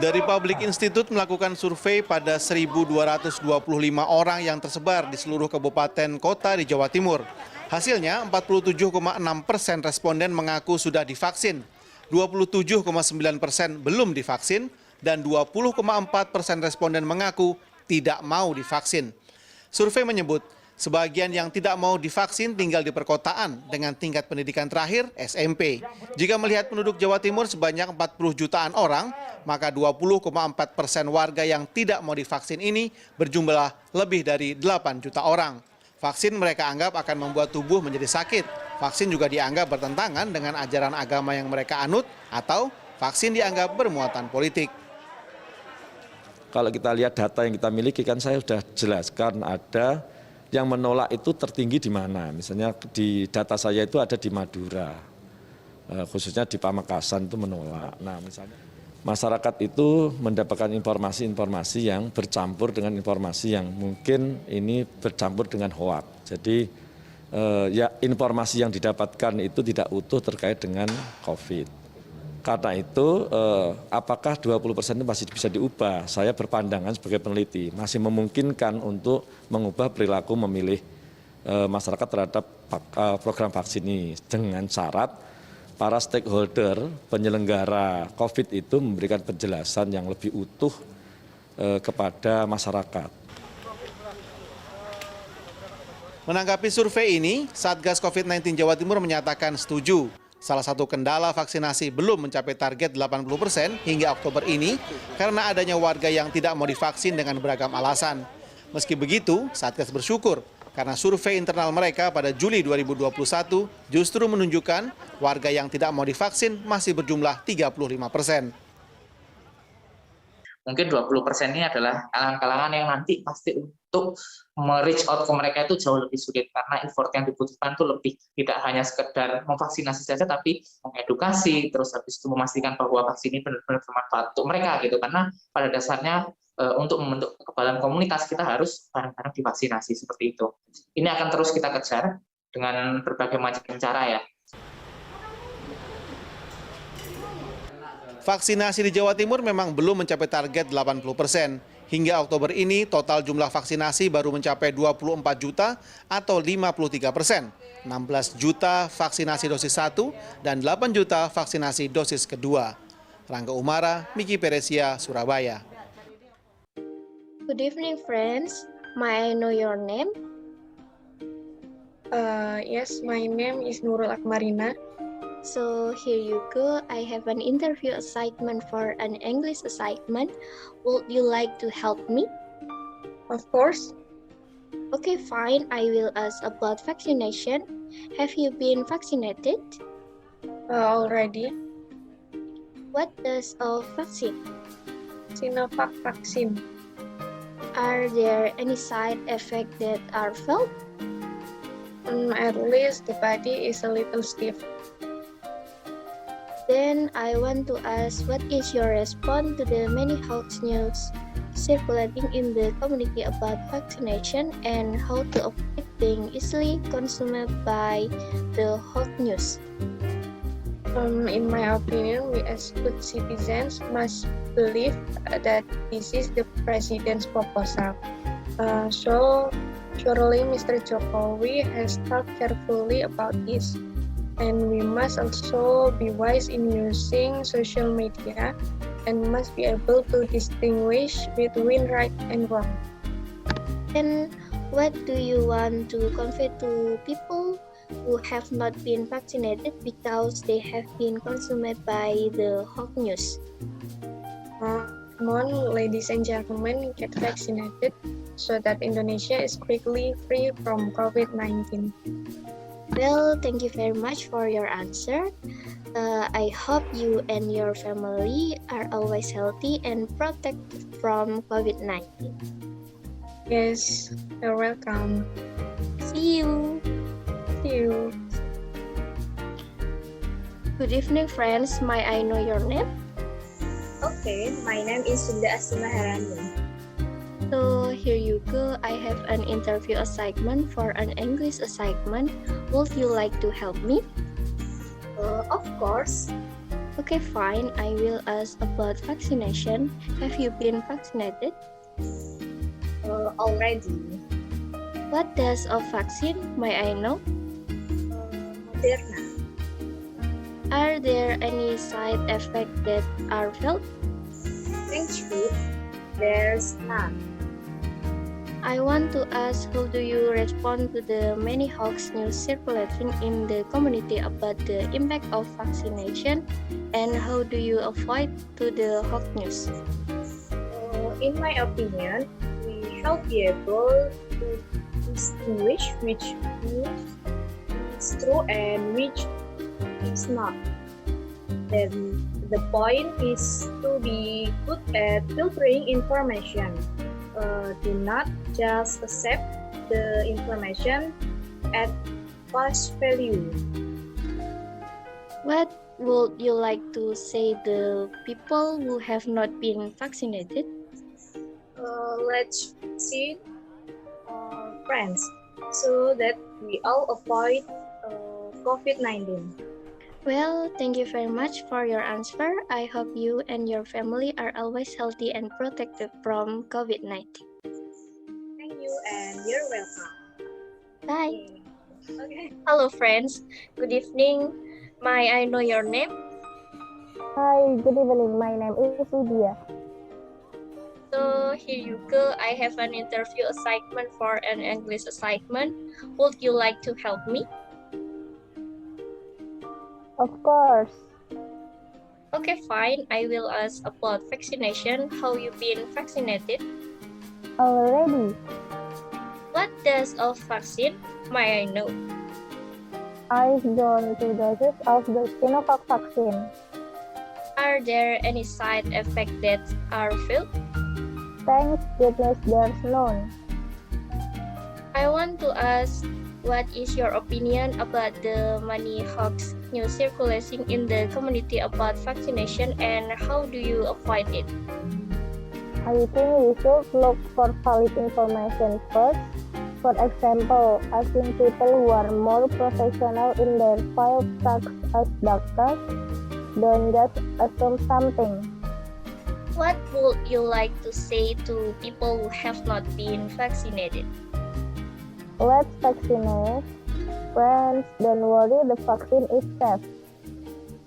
The Republic Institute melakukan survei pada 1.225 orang yang tersebar di seluruh kabupaten kota di Jawa Timur. Hasilnya 47,6% responden mengaku sudah divaksin, 27,9% belum divaksin, dan 20,4% responden mengaku tidak mau divaksin. Survei menyebut sebagian yang tidak mau divaksin tinggal di perkotaan dengan tingkat pendidikan terakhir SMP. Jika melihat penduduk Jawa Timur sebanyak 40 jutaan orang, maka 20,4% warga yang tidak mau divaksin ini berjumlah lebih dari 8 juta orang. Vaksin mereka anggap akan membuat tubuh menjadi sakit. Vaksin juga dianggap bertentangan dengan ajaran agama yang mereka anut, atau vaksin dianggap bermuatan politik. Kalau kita lihat data yang kita miliki, kan saya sudah jelaskan ada yang menolak itu tertinggi di mana. Misalnya di data saya itu ada di Madura, khususnya di Pamekasan itu menolak. Nah, misalnya masyarakat itu mendapatkan informasi-informasi yang bercampur dengan informasi yang mungkin ini bercampur dengan hoak. Jadi ya informasi yang didapatkan itu tidak utuh terkait dengan COVID. Karena itu apakah 20% itu masih bisa diubah? Saya berpandangan sebagai peneliti masih memungkinkan untuk mengubah perilaku memilih masyarakat terhadap program vaksin ini dengan syarat para stakeholder penyelenggara COVID itu memberikan penjelasan yang lebih utuh kepada masyarakat. Menanggapi survei ini, Satgas COVID-19 Jawa Timur menyatakan setuju. Salah satu kendala vaksinasi belum mencapai target 80% hingga Oktober ini karena adanya warga yang tidak mau divaksin dengan beragam alasan. Meski begitu, Satgas bersyukur karena survei internal mereka pada Juli 2021 justru menunjukkan warga yang tidak mau divaksin masih berjumlah 35%. Mungkin 20% ini adalah kalangan yang nanti pasti untuk reach out ke mereka itu jauh lebih sulit karena effort yang dibutuhkan itu lebih, tidak hanya sekedar memvaksinasi saja tapi mengedukasi, terus habis itu memastikan bahwa vaksin ini benar-benar bermanfaat untuk mereka gitu, karena pada dasarnya untuk membentuk kekebalan komunitas kita harus bareng-bareng divaksinasi seperti itu. Ini akan terus kita kejar dengan berbagai macam cara ya. Vaksinasi di Jawa Timur memang belum mencapai target 80%. Hingga Oktober ini, total jumlah vaksinasi baru mencapai 24 juta atau 53%. 16 juta vaksinasi dosis 1 dan 8 juta vaksinasi dosis kedua. Rangga Umara, Miki Peresia, Surabaya. Good evening, friends. May I know your name? Yes, my name is Nurul Akmarina. So here you go. I have an interview assignment for an English assignment. Would you like to help me? Of course. Okay, fine. I will ask about vaccination. Have you been vaccinated? Already. What does of vaccine? Sinovac vaccine. Are there any side effects that are felt? At least the body is a little stiff. Then I want to ask, what is your response to the many hoax news circulating in the community about vaccination and how to avoid being easily consumed by the hoax news? In my opinion, we as good citizens must believe that this is the president's proposal. So surely Mr. Jokowi has thought carefully about this. And we must also be wise in using social media and must be able to distinguish between right and wrong. And what do you want to convey to people who have not been vaccinated because they have been consumed by the hoax news? Come on, ladies and gentlemen, get vaccinated so that Indonesia is quickly free from COVID-19. Well, thank you very much for your answer. I hope you and your family are always healthy and protected from COVID-19. Yes, you're welcome. See you. See you. Good evening, friends. May I know your name? Okay, my name is Sunda Asima Herani. So here you go. I have an interview assignment for an English assignment. Would you like to help me? Of course. Okay, fine. I will ask about vaccination. Have you been vaccinated? Already. What does a vaccine? May I know? Moderna. Are there any side effects that are felt? Thankfully, there's none. I want to ask, how do you respond to the many hoax news circulating in the community about the impact of vaccination, and how do you avoid to the hoax news? In my opinion, we should be able to distinguish which news is true and which is not. Then the point is to be good at filtering information. Do not just accept the information at face value. What would you like to say the people who have not been vaccinated? Let's see, friends, so that we all avoid COVID-19. Well, thank you very much for your answer. I hope you and your family are always healthy and protected from COVID-19. Thank you, and you're welcome. Bye. Okay. Hello, friends. Good evening. May I know your name? Hi, good evening. My name is Lydia. So here you go. I have an interview assignment for an English assignment. Would you like to help me? Of course. Okay, fine. I will ask about vaccination. How you been vaccinated? Already, What does a vaccine? May I know? I've done 2 doses of the Sinovac vaccine. Are there any side effects that are felt? Thanks goodness there's none. I want to ask, what is your opinion about the many hoax news circulating in the community about vaccination, and how do you avoid it? I think we should look for valid information first. For example, asking people who are more professional in their field, such as doctors. Don't just assume something. What would you like to say to people who have not been vaccinated? Let's vaccinate. Friends, don't worry, the vaccine is safe.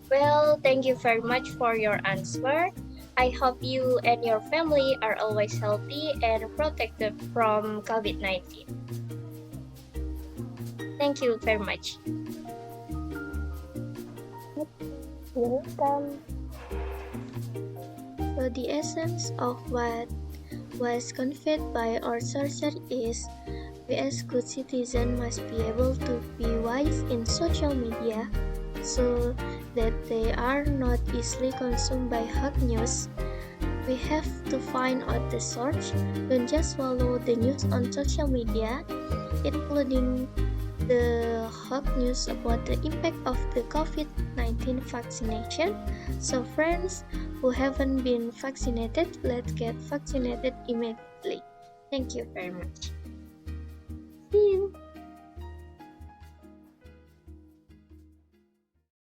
Well, thank you very much for your answer. I hope you and your family are always healthy and protected from COVID-19. Thank you very much. You're welcome. So the essence of what was conveyed by our sources is, we as good citizens must be able to be wise in social media so that they are not easily consumed by hot news. We have to find out the source. Don't just follow the news on social media, including the hot news about the impact of the COVID-19 vaccination. So friends who haven't been vaccinated, let's get vaccinated immediately. Thank you very much. See you.